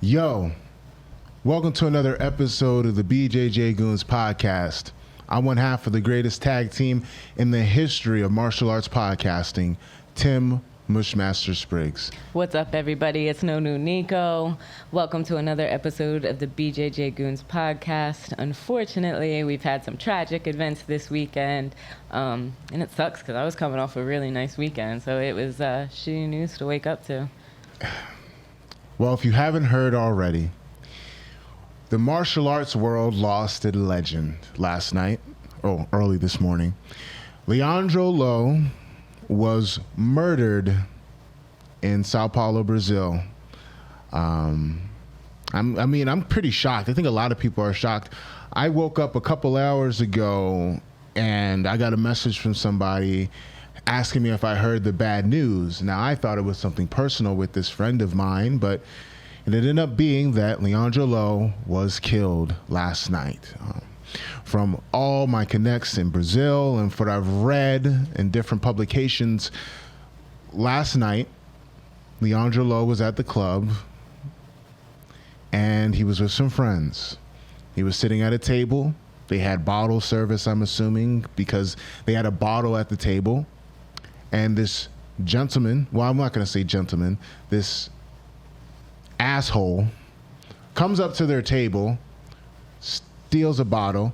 Yo, welcome to another episode of the BJJ Goons podcast. I'm one half of the greatest tag team in the history of martial arts podcasting, Tim Mushmaster Spriggs. What's up, everybody? It's No New Nico. Welcome to another episode of the BJJ Goons podcast. Unfortunately, we've had some tragic events this weekend, and it sucks because I was coming off a really nice weekend, so it was shitty news to wake up to. Well, if you haven't heard already, the martial arts world lost a legend last night, early this morning. Leandro Lo was murdered in Sao Paulo, Brazil. I'm pretty shocked. I think a lot of people are shocked. I woke up a couple hours ago and I got a message from somebody asking me if I heard the bad news. Now, I thought it was something personal with this friend of mine, but it ended up being that Leandro Lo was killed last night. From all my connects in Brazil and what I've read in different publications, last night, Leandro Lo was at the club and he was with some friends. He was sitting at a table. They had bottle service, I'm assuming, because they had a bottle at the table. And this gentleman, well, I'm not going to say gentleman, this asshole comes up to their table, steals a bottle.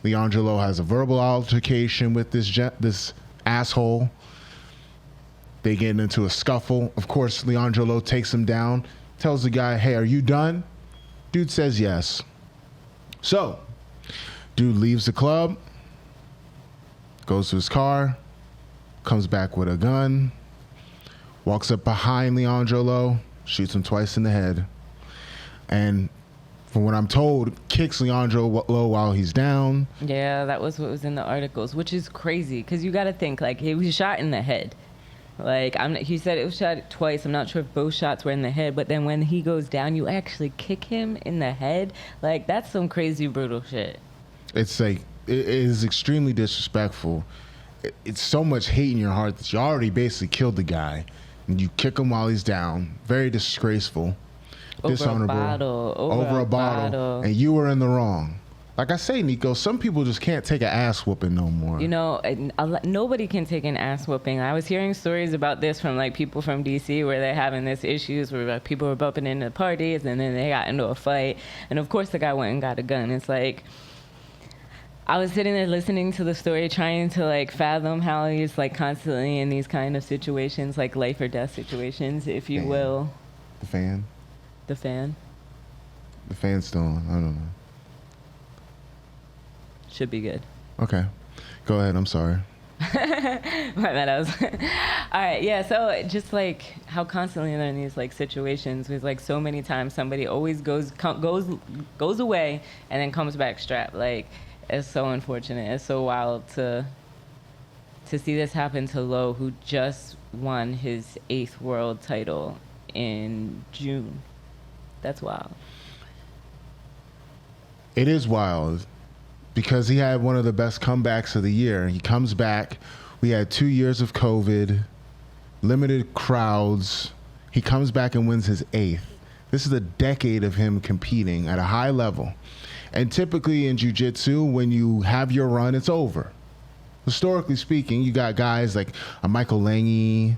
Leandro Lo has a verbal altercation with this asshole. They get into a scuffle. Of course, Leandro Lo takes him down, tells the guy, "Hey, are you done?" Dude says yes. So, dude leaves the club, goes to his car, comes back with a gun, walks up behind Leandro Lo, shoots him twice in the head, and from what I'm told, kicks Leandro Lo while he's down. Yeah, that was what was in the articles, which is crazy because you got to think, like, he was shot in the head. Like, he said it was shot twice. I'm not sure if both shots were in the head, but then when he goes down, you actually kick him in the head. Like, that's some crazy brutal shit. It's like, it is extremely disrespectful. It's so much hate in your heart that you already basically killed the guy and you kick him while he's down. Very disgraceful, dishonorable. Over a bottle. And you were in the wrong. Like I say, Nico, some people just can't take an ass whooping no more. You know, nobody can take an ass whooping. I was hearing stories about this from like people from DC where they're having this issues where like, people were bumping into parties and then they got into a fight. And of course the guy went and got a gun. It's like, I was sitting there listening to the story, trying to like fathom how he's like constantly in these kind of situations, like life or death situations, if you will. The fan? The fan? The fan's still on. I don't know. Should be good. Okay. Go ahead. I'm sorry. My bad. All right. Yeah. So just like how constantly they're in these like situations with like so many times somebody always goes away and then comes back strapped. Like, it's so unfortunate. It's so wild to see this happen to Lo, who just won his 8th world title in June. That's wild. It is wild because he had one of the best comebacks of the year. He comes back. We had 2 years of COVID, limited crowds. He comes back and wins his 8th. This is a decade of him competing at a high level. And typically in jiu-jitsu, when you have your run, it's over. Historically speaking, you got guys like a Michael Lange,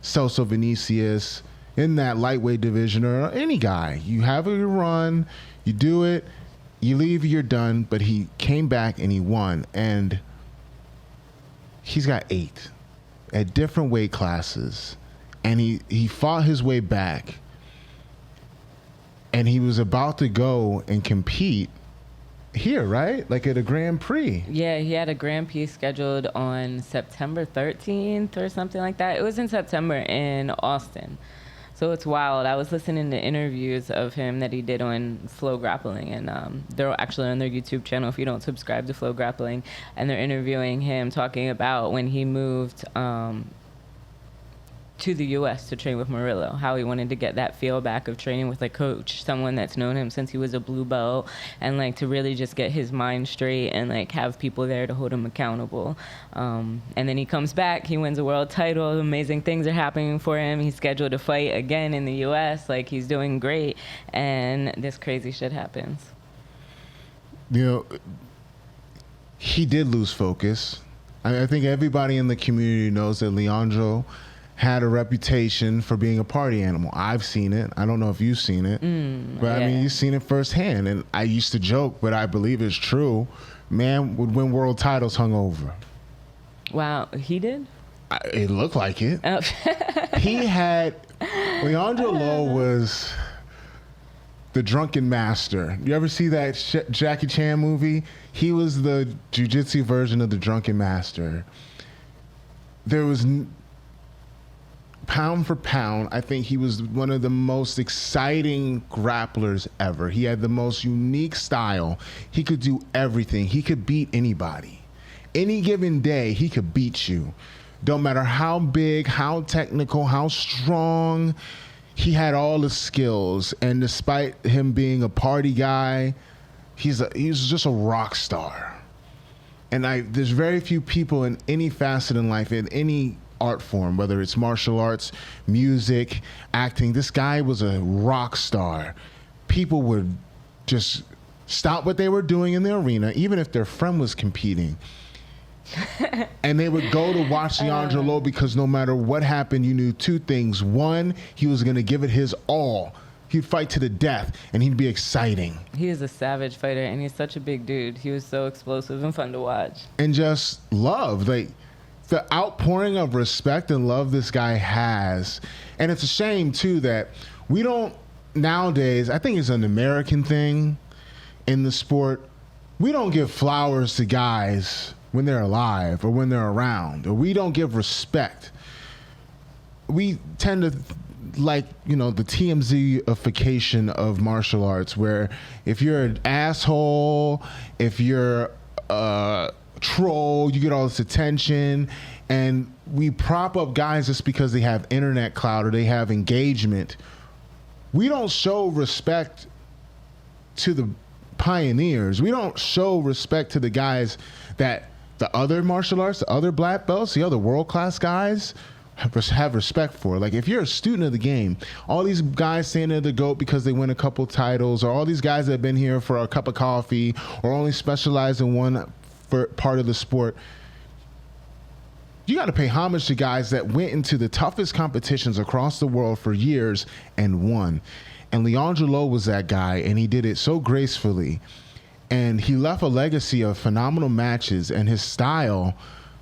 Celso Vinicius, in that lightweight division, or any guy. You have your run, you do it, you leave, you're done. But he came back and he won. And he's got 8 at different weight classes. And he fought his way back. And he was about to go and compete here, right? Like at a Grand Prix. Yeah, he had a Grand Prix scheduled on September 13th or something like that. It was in September in Austin. So it's wild. I was listening to interviews of him that he did on Flow Grappling, and they're actually on their YouTube channel if you don't subscribe to Flow Grappling, and they're interviewing him talking about when he moved to the U.S. to train with Murillo, how he wanted to get that feel back of training with a coach, someone that's known him since he was a blue belt, and like to really just get his mind straight and like have people there to hold him accountable. And then he comes back, he wins a world title, amazing things are happening for him. He's scheduled to fight again in the U.S., like he's doing great, and this crazy shit happens. You know, he did lose focus. I think everybody in the community knows that Leandro had a reputation for being a party animal. I've seen it. I don't know if you've seen it. But yeah. I mean, you've seen it firsthand. And I used to joke, but I believe it's true. Man would win world titles hungover. Wow, he did? It looked like it. Oh. Leandro Lo was the drunken master. You ever see that Jackie Chan movie? He was the jiu-jitsu version of the drunken master. There was... pound for pound, I think he was one of the most exciting grapplers ever. He had the most unique style. He could do everything. He could beat anybody. Any given day, he could beat you. Don't matter how big, how technical, how strong. He had all the skills. And despite him being a party guy, he's just a rock star. And there's very few people in any facet in life, in any art form, whether it's martial arts, music, acting. This guy was a rock star. People would just stop what they were doing in the arena, even if their friend was competing. And they would go to watch Leandro Lo because no matter what happened, you knew two things. One, he was going to give it his all. He'd fight to the death, and he'd be exciting. He is a savage fighter, and he's such a big dude. He was so explosive and fun to watch. And just love, like, the outpouring of respect and love this guy has. And it's a shame, too, that we don't, nowadays, I think it's an American thing in the sport, we don't give flowers to guys when they're alive or when they're around, or we don't give respect. We tend to like, you know, the TMZ-ification of martial arts, where if you're an asshole, if you're troll, you get all this attention, and we prop up guys just because they have internet clout or they have engagement. We don't show respect to the pioneers. We don't show respect to the guys that the other martial arts, the other black belts, the other world-class guys have respect for. Like, if you're a student of the game, all these guys saying they're the GOAT because they win a couple titles, or all these guys that have been here for a cup of coffee or only specialize in one part of the sport, you got to pay homage to guys that went into the toughest competitions across the world for years and won. And Leandro Lo was that guy, and he did it so gracefully. And he left a legacy of phenomenal matches, and his style,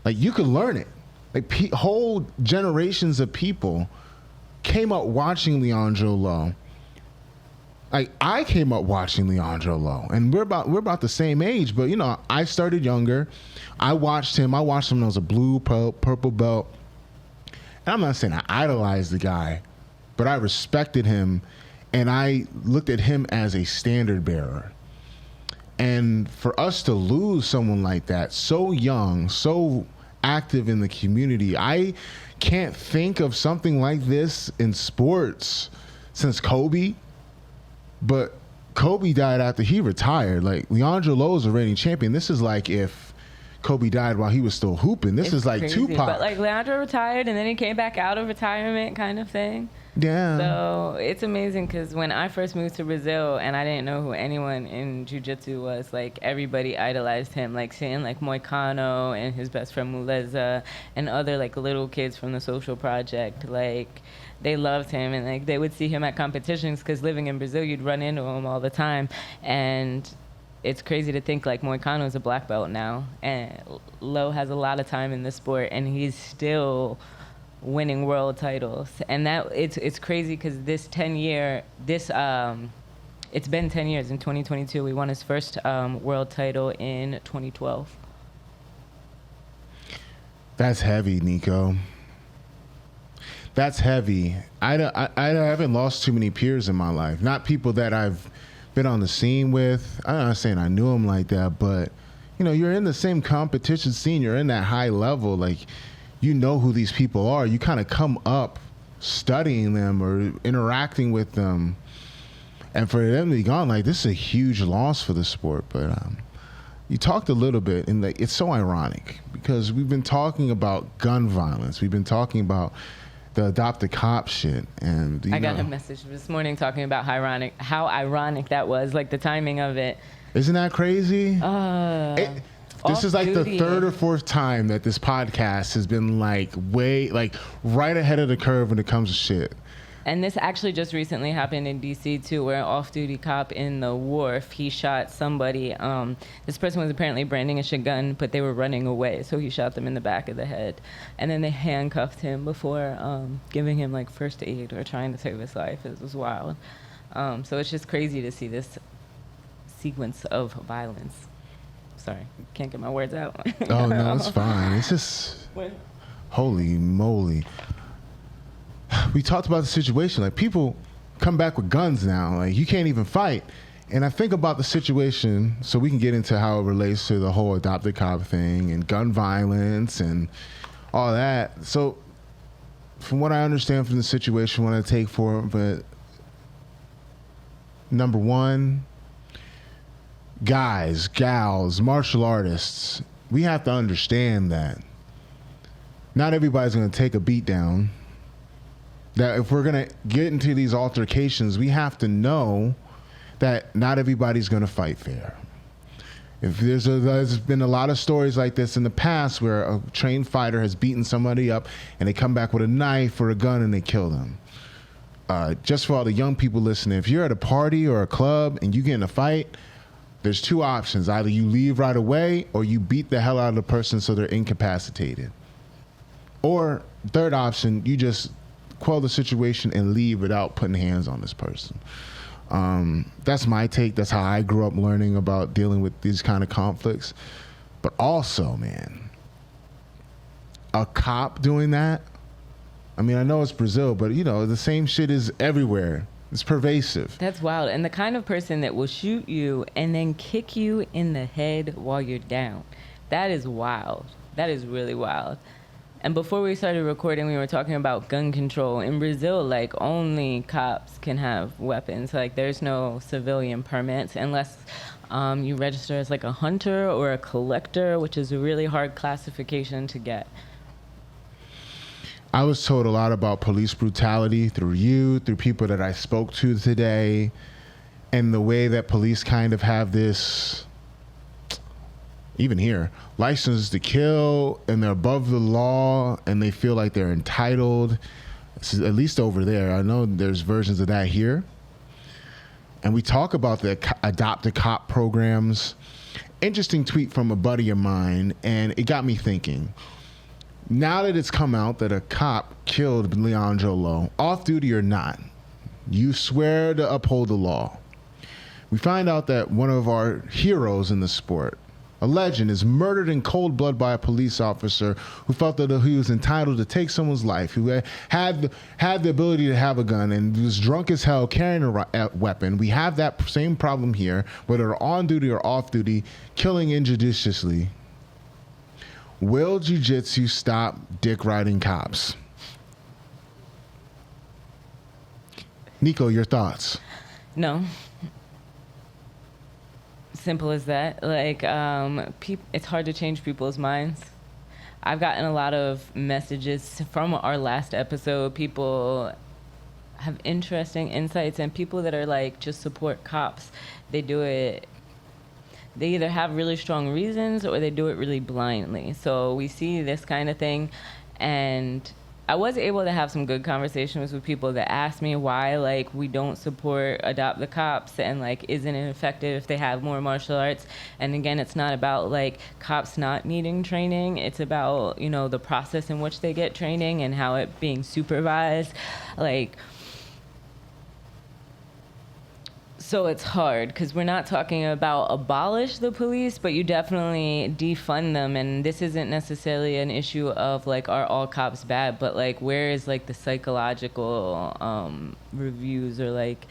like, you could learn it. Like, whole generations of people came up watching Leandro Lo. Like, I came up watching Leandro Lo, and we're about the same age, but, you know, I started younger. I watched him when I was a blue, purple belt. And I'm not saying I idolized the guy, but I respected him, and I looked at him as a standard bearer. And for us to lose someone like that, so young, so active in the community, I can't think of something like this in sports since Kobe. But Kobe died after he retired. Like, Leandro Lo is a reigning champion. This is like if Kobe died while he was still hooping. This is like crazy. Tupac. But like, Leandro retired and then he came back out of retirement, kind of thing. Yeah. So it's amazing because when I first moved to Brazil and I didn't know who anyone in jiu-jitsu was, like, everybody idolized him. Like, seeing like Moicano and his best friend Muleza and other like little kids from the Social Project, like, they loved him, and like they would see him at competitions because living in Brazil, you'd run into him all the time. And it's crazy to think like Moicano's a black belt now, and Lo has a lot of time in the sport, and he's still winning world titles. And that it's crazy because it's been 10 years. In 2022, we won his first world title in 2012. That's heavy, Nico. That's heavy. I haven't lost too many peers in my life. Not people that I've been on the scene with. I'm not saying I knew them like that, but, you know, you're in the same competition scene. You're in that high level. Like, you know who these people are. You kind of come up studying them or interacting with them. And for them to be gone, like, this is a huge loss for the sport. But you talked a little bit, and like, it's so ironic because we've been talking about gun violence. We've been talking about the adopt a cop shit. And I got a message this morning talking about how ironic that was, like the timing of it. Isn't that crazy? This is like duty. the third or fourth time that this podcast has been like right ahead of the curve when it comes to shit. And this actually just recently happened in D.C. too, where an off-duty cop in the wharf, he shot somebody. This person was apparently branding a gun, but they were running away, so he shot them in the back of the head. And then they handcuffed him before giving him like first aid or trying to save his life. It was wild. So it's just crazy to see this sequence of violence. Sorry, can't get my words out. Oh, no, it's fine. It's just, holy moly. We talked about the situation. Like, people come back with guns now. Like, you can't even fight. And I think about the situation, so we can get into how it relates to the whole adopt a cop thing and gun violence and all that. So, from what I understand from the situation, what I take for it, but number one, guys, gals, martial artists, we have to understand that not everybody's going to take a beat down. That if we're going to get into these altercations, we have to know that not everybody's going to fight fair. If there's been a lot of stories like this in the past where a trained fighter has beaten somebody up and they come back with a knife or a gun and they kill them. Just for all the young people listening, if you're at a party or a club and you get in a fight, there's two options. Either you leave right away or you beat the hell out of the person so they're incapacitated. Or third option, you just quell the situation and leave without putting hands on this person. That's my take. That's how I grew up learning about dealing with these kind of conflicts. But also, man, a cop doing that, I mean, I know it's Brazil, but, you know, the same shit is everywhere. It's pervasive. That's wild. And the kind of person that will shoot you and then kick you in the head while you're down. That is wild. That is really wild. And before we started recording, we were talking about gun control. In Brazil, like, only cops can have weapons. Like, there's no civilian permits unless you register as, like, a hunter or a collector, which is a really hard classification to get. I was told a lot about police brutality through people that I spoke to today, and the way that police kind of have this, even here, license to kill, and they're above the law, and they feel like they're entitled. At least over there. I know there's versions of that here. And we talk about the adopt a cop programs. Interesting tweet from a buddy of mine, and it got me thinking. Now that it's come out that a cop killed Leandro Lo, off duty or not, you swear to uphold the law. We find out that one of our heroes in the sport, a legend, is murdered in cold blood by a police officer who felt that he was entitled to take someone's life, who had the ability to have a gun and was drunk as hell carrying a weapon. We have that same problem here, whether on duty or off duty, killing injudiciously. Will jiu-jitsu stop dick riding cops? Nico, your thoughts? No. Simple as that. Like, it's hard to change people's minds. I've gotten a lot of messages from our last episode. People have interesting insights, and people that are like, just support cops. They do it. They either have really strong reasons or they do it really blindly. So we see this kind of thing, and I was able to have some good conversations with people that asked me why, like, we don't support adopt the cops, and like, isn't it effective if they have more martial arts? And again, it's not about like cops not needing training. It's about, you know, the process in which they get training and how it being supervised. Like, so it's hard because we're not talking about abolish the police, but you definitely defund them. And this isn't necessarily an issue of like, are all cops bad, but like, where is like the psychological reviews or like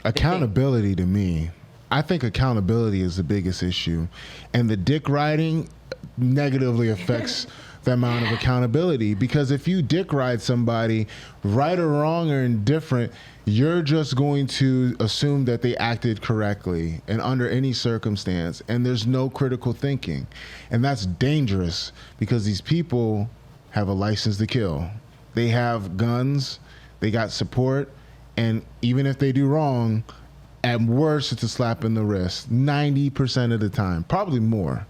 accountability? To me, I think accountability is the biggest issue, and the dick riding negatively affects the amount of accountability. Because if you dick ride somebody, right or wrong or indifferent, you're just going to assume that they acted correctly and under any circumstance, and there's no critical thinking. And that's dangerous because these people have a license to kill. They have guns, they got support, and even if they do wrong, at worst, it's a slap in the wrist. 90% of the time, probably more.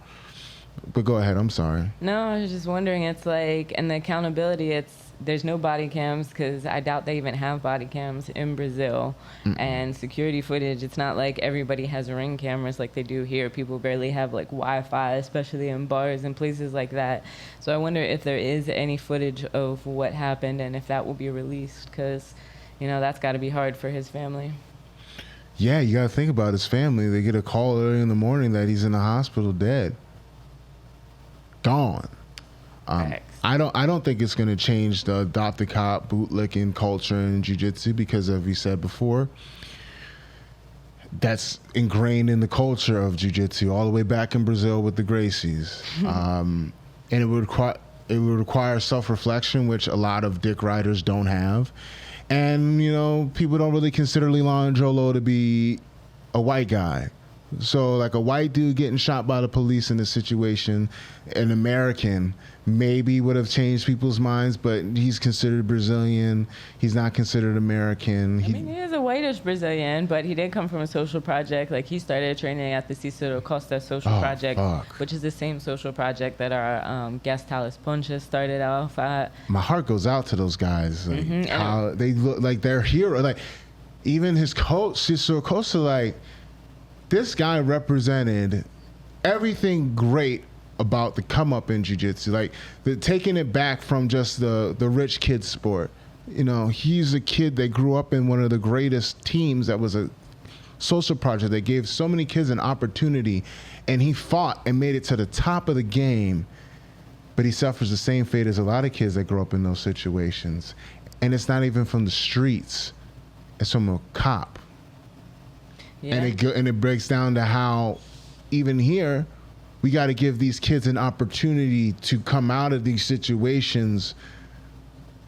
But go ahead. I'm sorry. No, I was just wondering. It's like, and the accountability. There's no body cams because I doubt they even have body cams in Brazil. And security footage. It's not like everybody has Ring cameras like they do here. People barely have like Wi-Fi, especially in bars and places like that. So I wonder if there is any footage of what happened and if that will be released because, that's got to be hard for his family. Yeah, you got to think about his family. They get a call early in the morning that he's in the hospital dead. Gone. I don't think it's going to change the adopt the cop bootlicking culture in jiu-jitsu because, as we said before, that's ingrained in the culture of jiu-jitsu all the way back in Brazil with the Gracies. And it would require self-reflection, which a lot of dick riders don't have. And, people don't really consider Leandro Lo to be a white guy. So, like a white dude getting shot by the police in this situation, an American maybe would have changed people's minds, but he's considered Brazilian. He's not considered American. He is a whitish Brazilian, but he did come from a social project. Like, he started training at the Cicero Costa social project, which is the same social project that our guest Talis Poncha started off at. My heart goes out to those guys. Like, how they look like they're heroes. Like, even his coach, Cicero Costa, like, this guy represented everything great about the come up in jiu-jitsu, like taking it back from just the rich kid sport. He's a kid that grew up in one of the greatest teams that was a social project that gave so many kids an opportunity, and he fought and made it to the top of the game, but he suffers the same fate as a lot of kids that grow up in those situations. And it's not even from the streets, it's from a cop. Yeah. And it breaks down to how even here we got to give these kids an opportunity to come out of these situations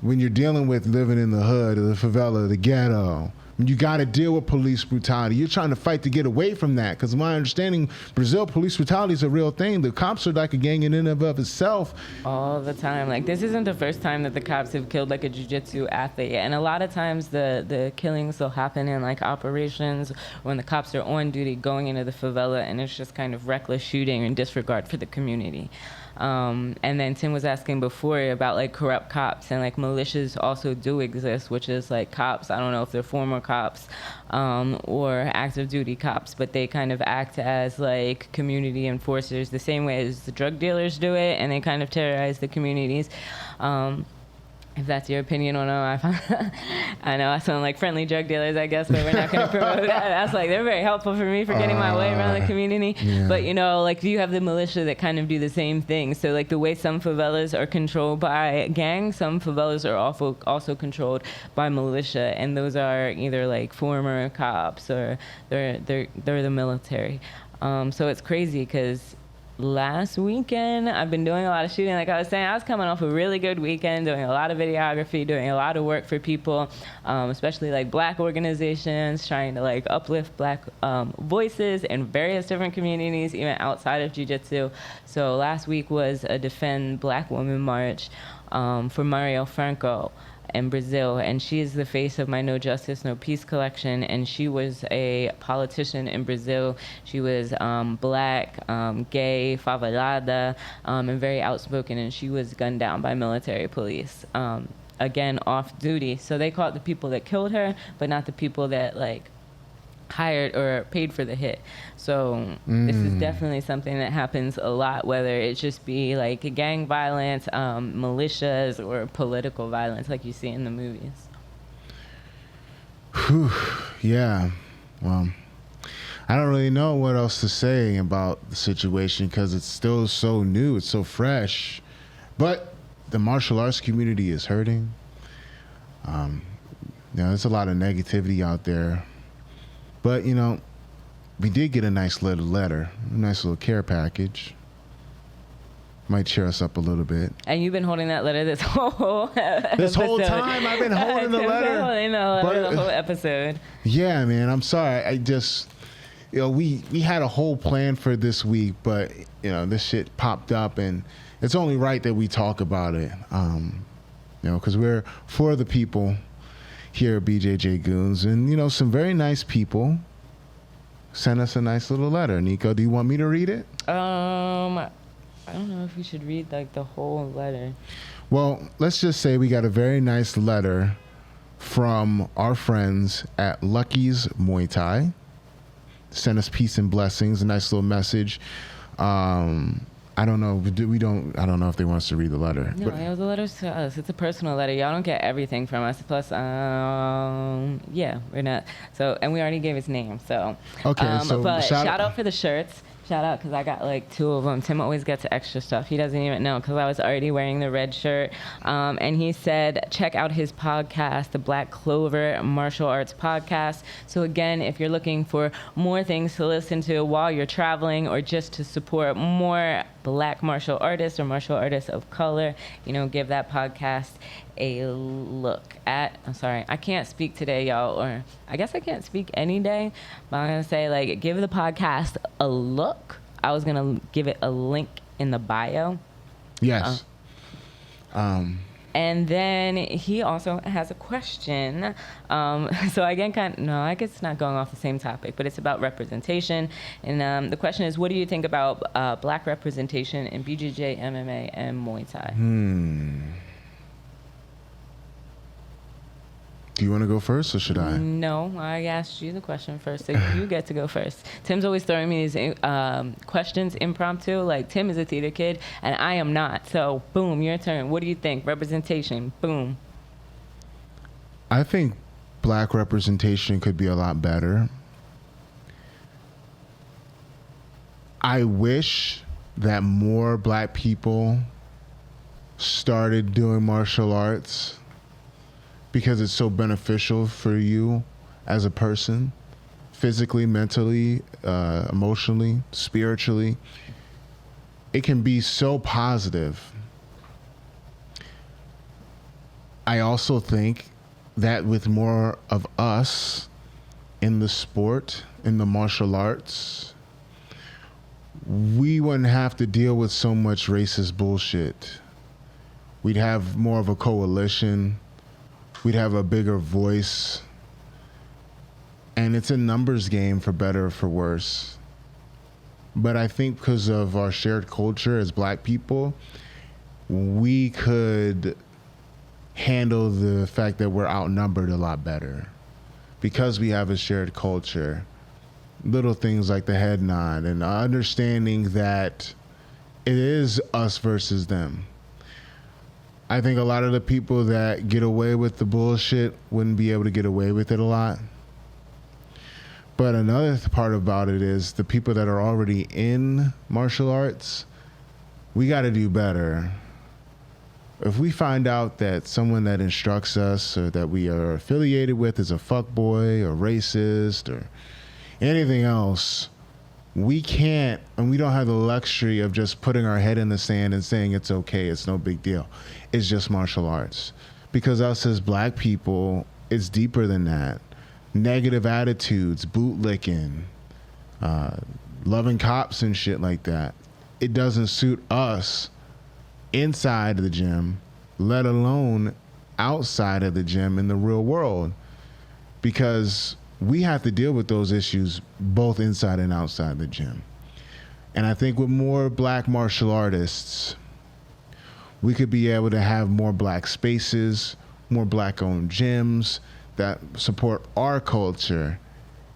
when you're dealing with living in the hood or the favela, the ghetto. You got to deal with police brutality. You're trying to fight to get away from that because my understanding, Brazil, police brutality is a real thing. The cops are like a gang in and of itself. All the time. Like, this isn't the first time that the cops have killed like a jiu-jitsu athlete. And a lot of times the killings will happen in like operations when the cops are on duty going into the favela, and it's just kind of reckless shooting and disregard for the community. And then Tim was asking before about like corrupt cops, and like militias also do exist, which is like cops. I don't know if they're former cops or active duty cops, but they kind of act as like community enforcers the same way as the drug dealers do it, and they kind of terrorize the communities. If that's your opinion or no, I know I sound like friendly drug dealers, I guess, but we're not going to promote that. That's like, they're very helpful for me for getting my way around the community. Yeah. But, like you have the militia that kind of do the same thing. So like the way some favelas are controlled by gangs, some favelas are also controlled by militia. And those are either like former cops or they're the military. So it's crazy because last weekend I've been doing a lot of shooting. Like I was saying, I was coming off a really good weekend, doing a lot of videography, doing a lot of work for people, especially like black organizations, trying to like uplift black voices in various different communities, even outside of jiu-jitsu. So last week was a Defend Black Women March for Marielle Franco in Brazil, and she is the face of my No Justice, No Peace collection, and she was a politician in Brazil. She was black, gay, favelada, and very outspoken, and she was gunned down by military police, again, off duty. So they caught the people that killed her, but not the people that like hired or paid for the hit. So this is definitely something that happens a lot, whether it just be like gang violence, militias, or political violence like you see in the movies. Whew. Yeah. Well, I don't really know what else to say about the situation because it's still so new, it's so fresh. But the martial arts community is hurting. There's a lot of negativity out there. But, we did get a nice little letter, a nice little care package. might cheer us up a little bit. And you've been holding that letter this whole This whole time I've been holding the letter. The whole episode. Yeah, man. I'm sorry. I just, we had a whole plan for this week, but this shit popped up, and it's only right that we talk about it. Because we're for the people here at BJJ Goons, and some very nice people sent us a nice little letter. Nico, do you want me to read it? I don't know if we should read the whole letter. Well, let's just say we got a very nice letter from our friends at Lucky's Muay Thai. Send us peace and blessings. A nice little message. I don't know. I don't know if they want us to read the letter. No, the letter's to us. It's a personal letter. Y'all don't get everything from us. Plus, yeah, we're not. So, and we already gave his name. So, okay. But shout out for the shirts. Shout out, because I got 2 of them. Tim always gets extra stuff. He doesn't even know, because I was already wearing the red shirt. And he said, check out his podcast, the Black Clover Martial Arts Podcast. So again, if you're looking for more things to listen to while you're traveling, or just to support more Black martial artists or martial artists of color, give that podcast a look at. I'm sorry, I can't speak today, y'all, or I guess I can't speak any day, but I'm gonna say give the podcast a look. I was gonna give it a link in the bio. Yes. And then he also has a question. So again, I guess it's not going off the same topic, but it's about representation. And the question is, what do you think about Black representation in BJJ, MMA, and Muay Thai? Do you want to go first, or should I? No, I asked you the question first, so you get to go first. Tim's always throwing me these questions impromptu. Tim is a theater kid, and I am not. So, boom, your turn. What do you think? Representation, boom. I think Black representation could be a lot better. I wish that more Black people started doing martial arts, because it's so beneficial for you as a person, physically, mentally, emotionally, spiritually. It can be so positive. I also think that with more of us in the sport, in the martial arts, we wouldn't have to deal with so much racist bullshit. We'd have more of a coalition. We'd have a bigger voice. And it's a numbers game, for better or for worse. But I think because of our shared culture as Black people, we could handle the fact that we're outnumbered a lot better. Because we have a shared culture, little things like the head nod and understanding that it is us versus them. I think a lot of the people that get away with the bullshit wouldn't be able to get away with it a lot. But another part about it is the people that are already in martial arts, we got to do better. If we find out that someone that instructs us or that we are affiliated with is a fuckboy or racist or anything else, we can't, and we don't have the luxury of just putting our head in the sand and saying it's okay, it's no big deal. It's just martial arts. Because us as Black people, it's deeper than that. Negative attitudes, bootlicking, loving cops and shit like that. It doesn't suit us inside the gym, let alone outside of the gym in the real world. Because we have to deal with those issues both inside and outside the gym. And I think with more Black martial artists, we could be able to have more Black spaces, more Black-owned gyms that support our culture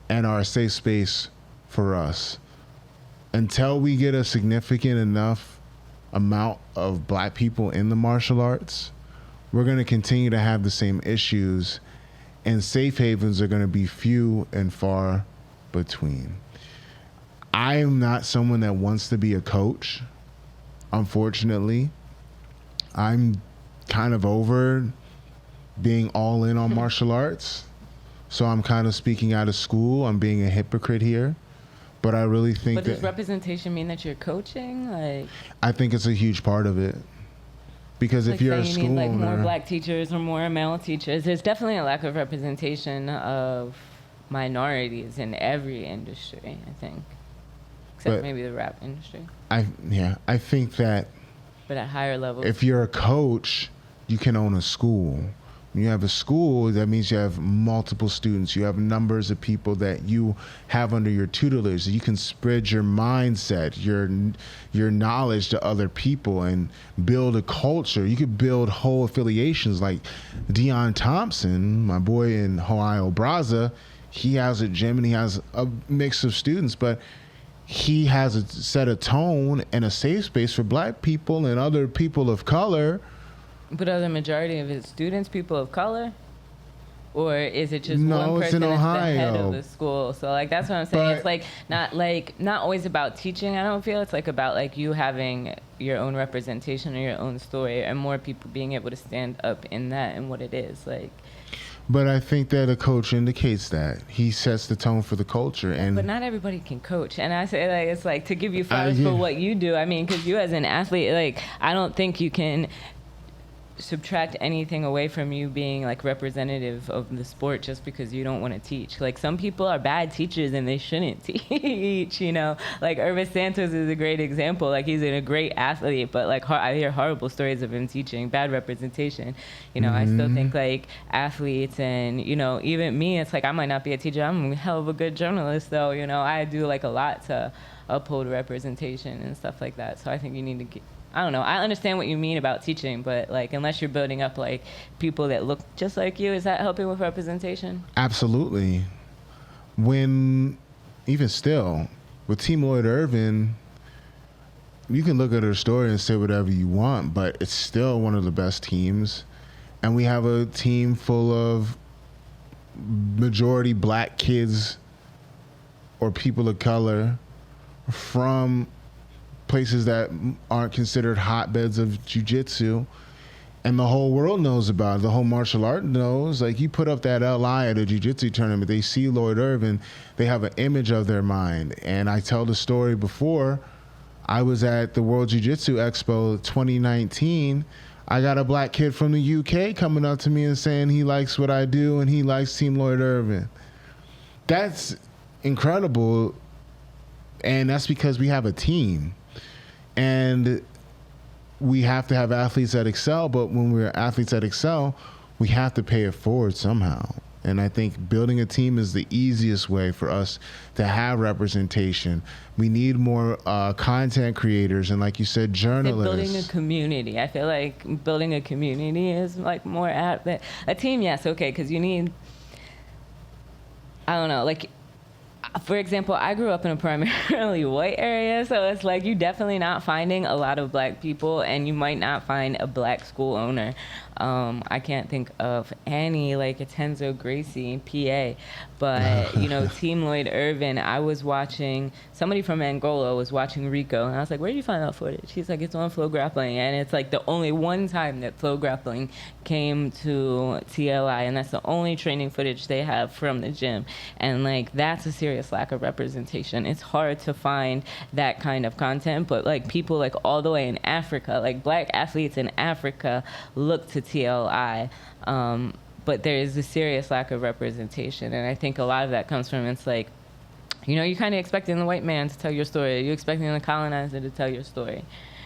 and our safe space for us. Until we get a significant enough amount of Black people in the martial arts, we're going to continue to have the same issues, and safe havens are going to be few and far between. I am not someone that wants to be a coach, unfortunately. I'm kind of over being all in on martial arts, so I'm kind of speaking out of school. I'm being a hypocrite here. But I really think But does representation mean that you're coaching? Like, I think it's a huge part of it. Because if like you're a saying school you need like owner, more black teachers or more male teachers, there's definitely a lack of representation of minorities in every industry, I think. Except maybe the rap industry. I think that But at higher levels. if you're a coach, you can own a school. When you have a school, that means you have multiple students. You have numbers of people that you have under your tutelage. You can spread your mindset, your knowledge to other people and build a culture. You could build whole affiliations like Deion Thompson, my boy in Ohio Braza. He has a gym and he has a mix of students, but he has set a tone and a safe space for black people and other people of color. But are the majority of his students people of color? Or is it just No, one it's in person that's the head Ohio. of the school? So like that's what I'm saying. But- It's not always about teaching, I don't feel. It's like about like you having your own representation or your own story and more people being able to stand up in that and what it is. Like But I think that a coach indicates that. He sets the tone for the culture. but not everybody can coach. And I say like it's like to give you flowers yeah. for what you do. I mean, because you as an athlete, like I don't think you can subtract anything away from you being like representative of the sport just because you don't want to teach. Like some people are bad teachers and they shouldn't teach, you know. Like Irvis Santos is a great example. Like he's a great athlete, but like I hear horrible stories of him teaching, bad representation. You know, I still think like athletes and, you know, even me, it's like I might not be a teacher. I'm a hell of a good journalist though, you know. I do like a lot to uphold representation and stuff like that. So I think you need to get, I don't know. I understand what you mean about teaching, but like unless you're building up like people that look just like you, is that helping with representation? Absolutely. When, even still, with Team Lloyd Irvin, you can look at her story and say whatever you want, but it's still one of the best teams. And we have a team full of majority black kids or people of color from places that aren't considered hotbeds of jiu-jitsu, and the whole world knows about it. The whole martial art knows. Like you put up that LI at a jiu-jitsu tournament, they see Lloyd Irvin, they have an image of their mind. And I tell the story before, I was at the World Jiu-Jitsu Expo 2019. I got a black kid from the UK coming up to me and saying he likes what I do and he likes Team Lloyd Irvin. That's incredible, and that's because we have a team. And we have to have athletes that excel, but when we're athletes that excel, we have to pay it forward somehow. And I think building a team is the easiest way for us to have representation. We need more content creators and, like you said, journalists. Building a community. I feel like building a community is like more apt. A team, yes, okay, because you need, I don't know, like, for example, I grew up in a primarily white area, so it's like you definitely not finding a lot of black people, and you might not find a black school owner. I can't think of any, like a Tenzo Gracie, PA, but, you know, Team Lloyd Irvin, I was watching, somebody from Angola was watching Rico, and I was like, where did you find that footage? He's like, it's on Flow Grappling, and it's like the only one time that Flow Grappling came to TLI, and that's the only training footage they have from the gym, and like, that's a serious lack of representation. It's hard to find that kind of content, but like people like all the way in Africa, like black athletes in Africa look to TLI, but there is a serious lack of representation, and I think a lot of that comes from, it's like, you know, you're kind of expecting the white man to tell your story, you're expecting the colonizer to tell your story,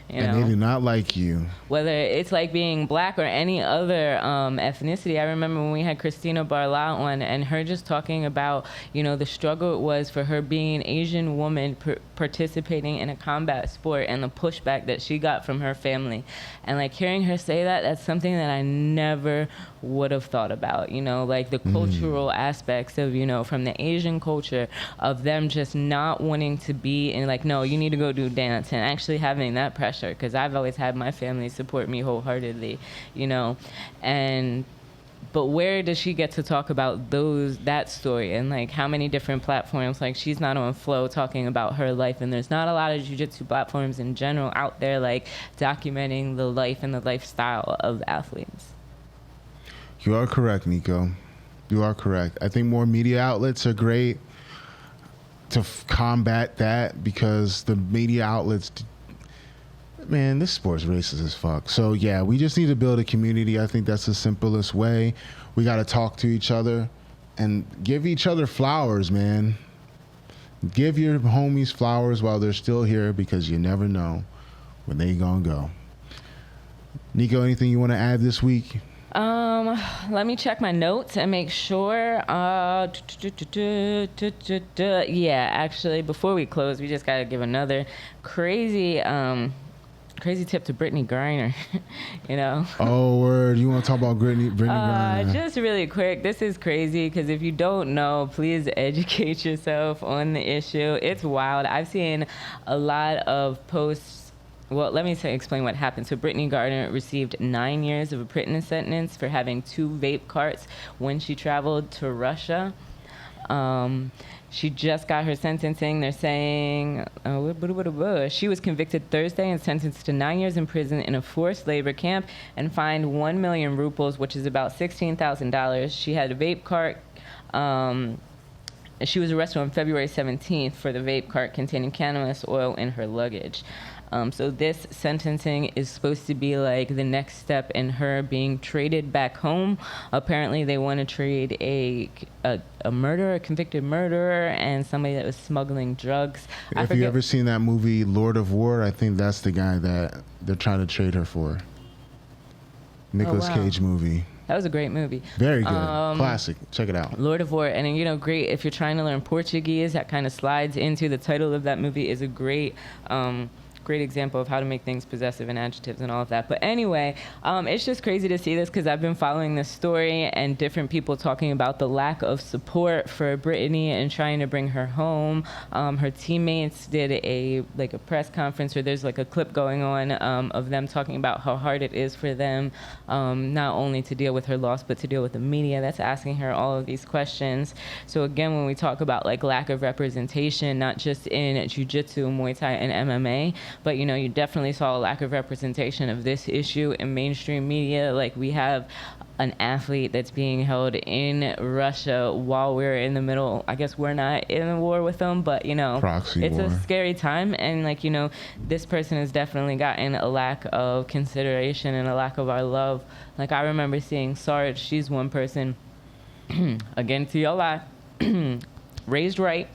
you know? And they do not like you. Whether it's like being black or any other ethnicity. I remember when we had Christina Barla on, and her just talking about, you know, the struggle it was for her being an Asian woman participating in a combat sport and the pushback that she got from her family. And like hearing her say that, that's something that I never would have thought about, you know, like the cultural aspects of, you know, from the Asian culture of them just not wanting to be in like, no, you need to go do dance, and actually having that pressure, because I've always had my family support me wholeheartedly, you know, and but where does she get to talk about that story, and like how many different platforms? Like she's not on Flow talking about her life, and there's not a lot of jiu-jitsu platforms in general out there like documenting the life and the lifestyle of athletes. You are correct, Nico. You are correct. I think more media outlets are great. to combat that, because the media outlets, man, this sport's racist as fuck. So yeah, we just need to build a community. I think that's the simplest way. We got to talk to each other and give each other flowers, man. Give your homies flowers while they're still here, because you never know when they gonna go. Nico, anything you want to add this week? Let me check my notes and make sure. Yeah, actually, before we close, we just gotta give another crazy tip to Brittany Griner. You know. Oh, word! You want to talk about Brittany Griner? Just really quick. This is crazy, because if you don't know, please educate yourself on the issue. It's wild. I've seen a lot of posts. Well, let me explain what happened. So Brittany Griner received 9 years of a prison sentence for having 2 vape carts when she traveled to Russia. She just got her sentencing. They're saying she was convicted Thursday and sentenced to 9 years in prison in a forced labor camp and fined 1 million rubles, which is about $16,000. She had a vape cart. She was arrested on February 17th for the vape cart containing cannabis oil in her luggage. So this sentencing is supposed to be like the next step in her being traded back home. Apparently, they want to trade a convicted murderer, and somebody that was smuggling drugs. If you ever seen that movie Lord of War, I think that's the guy that they're trying to trade her for. Nicolas Cage movie. That was a great movie. Very good. Classic. Check it out. Lord of War. And, you know, great. If you're trying to learn Portuguese, that kind of slides into the title of that movie. Is a great example of how to make things possessive and adjectives and all of that. But anyway, it's just crazy to see this, because I've been following this story and different people talking about the lack of support for Brittany and trying to bring her home. Her teammates did a press conference where there's like a clip going on of them talking about how hard it is for them, not only to deal with her loss, but to deal with the media that's asking her all of these questions. So again, when we talk about like lack of representation, not just in jiu-jitsu, Muay Thai, and MMA, but, you know, you definitely saw a lack of representation of this issue in mainstream media. Like, we have an athlete that's being held in Russia while we're in the middle. I guess we're not in a war with them, but, you know, it's a scary time. And, like, you know, this person has definitely gotten a lack of consideration and a lack of our love. Like, I remember seeing Sarge. She's one person, again, TLI, raised right,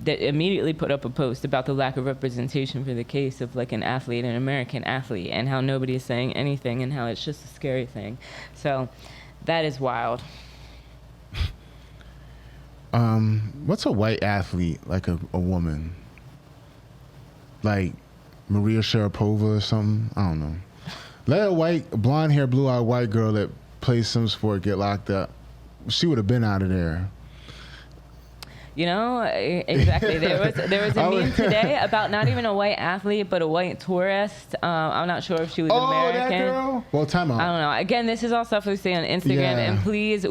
that immediately put up a post about the lack of representation for the case of like an athlete, an American athlete, and how nobody is saying anything and how it's just a scary thing. So that is wild. What's a white athlete, like a woman? Like Maria Sharapova or something? I don't know. Let a blonde hair, blue eyed white girl that plays some sport get locked up. She would have been out of there. You know, exactly. There was a meme today about not even a white athlete, but a white tourist. I'm not sure if she was American. That girl? Well, time out. I don't know. Again, this is all stuff we see on Instagram. Yeah. And please,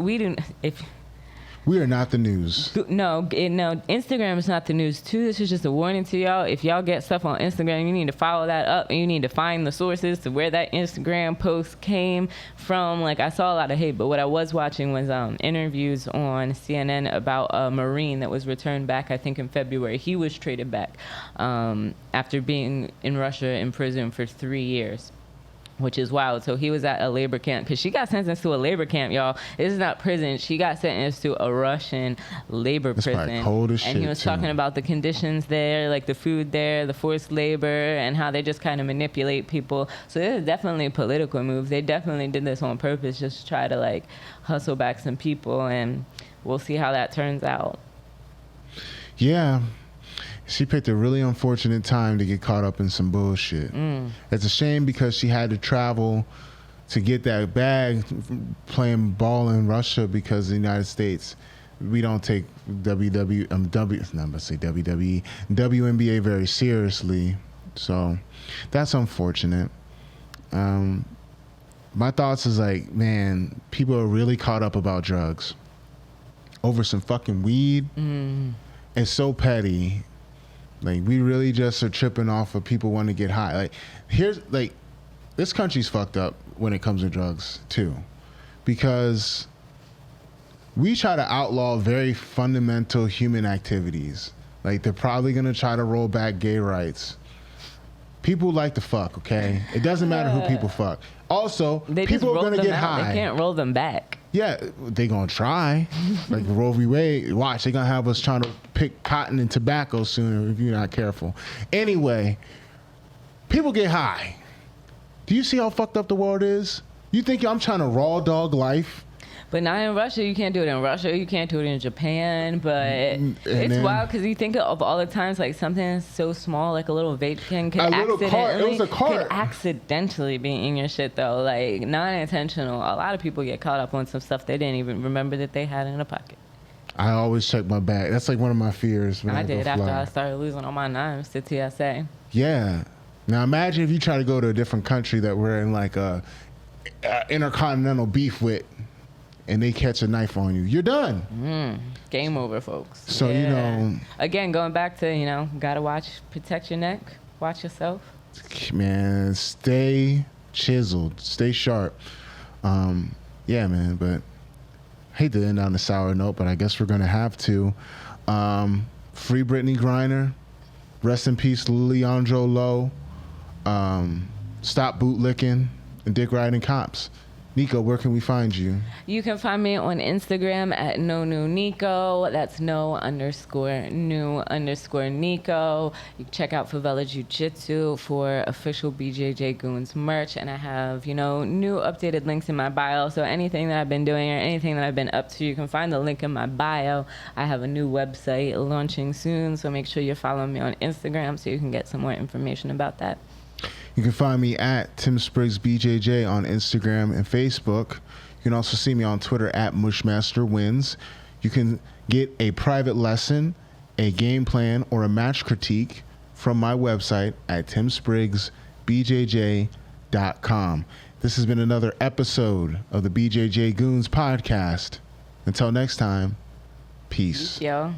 we are not the news. No, Instagram is not the news too. This is just a warning to y'all. If y'all get stuff on Instagram, you need to follow that up, and you need to find the sources to where that Instagram post came from. Like, I saw a lot of hate, but what I was watching was interviews on CNN about a Marine that was returned back, I think in February. He was traded back after being in Russia in prison for 3 years. Which is wild. So he was at a labor camp, because she got sentenced to a labor camp, y'all. This is not prison. She got sentenced to a Russian labor prison. Cold as shit, and he was talking about the conditions there, like the food there, the forced labor, and how they just kind of manipulate people. So this is definitely a political move. They definitely did this on purpose, just to try to like hustle back some people, and we'll see how that turns out. Yeah. She picked a really unfortunate time to get caught up in some bullshit. It's a shame, because she had to travel to get that bag playing ball in Russia, because the United States, we don't take WNBA very seriously. So that's unfortunate. My thoughts is like, man, people are really caught up about drugs over some fucking weed. It's so petty. Like, we really just are tripping off of people want to get high. Like, this country's fucked up when it comes to drugs too, because we try to outlaw very fundamental human activities. Like, they're probably going to try to roll back gay rights. People like to fuck, okay? It doesn't matter who people fuck. Also, people are going to get high. They can't roll them back. Yeah, they going to try. Like Roe v. Wade, watch, they're going to have us trying to pick cotton and tobacco sooner if you're not careful. Anyway, people get high. Do you see how fucked up the world is? You think I'm trying to raw dog life? But not in Russia. You can't do it in Russia. You can't do it in Japan. But it's wild because you think of all the times like something so small, like a little vape can could accidentally be in your shit though, like non-intentional. A lot of people get caught up on some stuff they didn't even remember that they had in a pocket. I always check my bag. That's like one of my fears. When I did after I started losing all my knives to TSA. Yeah. Now imagine if you try to go to a different country that we're in like a intercontinental beef with, and they catch a knife on you. You're done. Game over, folks. So, you know. Again, going back to, gotta protect your neck, watch yourself. Man, stay chiseled, stay sharp. Yeah, man, but hate to end on a sour note, but I guess we're gonna have to. Free Brittany Griner. Rest in peace, Leandro Lo. Stop bootlicking and dick riding cops. Nico, where can we find you? You can find me on Instagram at @NoNewNico. That's @no_new_Nico. You can check out Favela Jiu-Jitsu for official BJJ Goons merch. And I have, new updated links in my bio. So anything that I've been doing or anything that I've been up to, you can find the link in my bio. I have a new website launching soon. So make sure you're following me on Instagram so you can get some more information about that. You can find me at Tim Spriggs BJJ on Instagram and Facebook. You can also see me on Twitter at MushmasterWins. You can get a private lesson, a game plan, or a match critique from my website at timspriggsbjj.com. This has been another episode of the BJJ Goons podcast. Until next time, peace. Yo.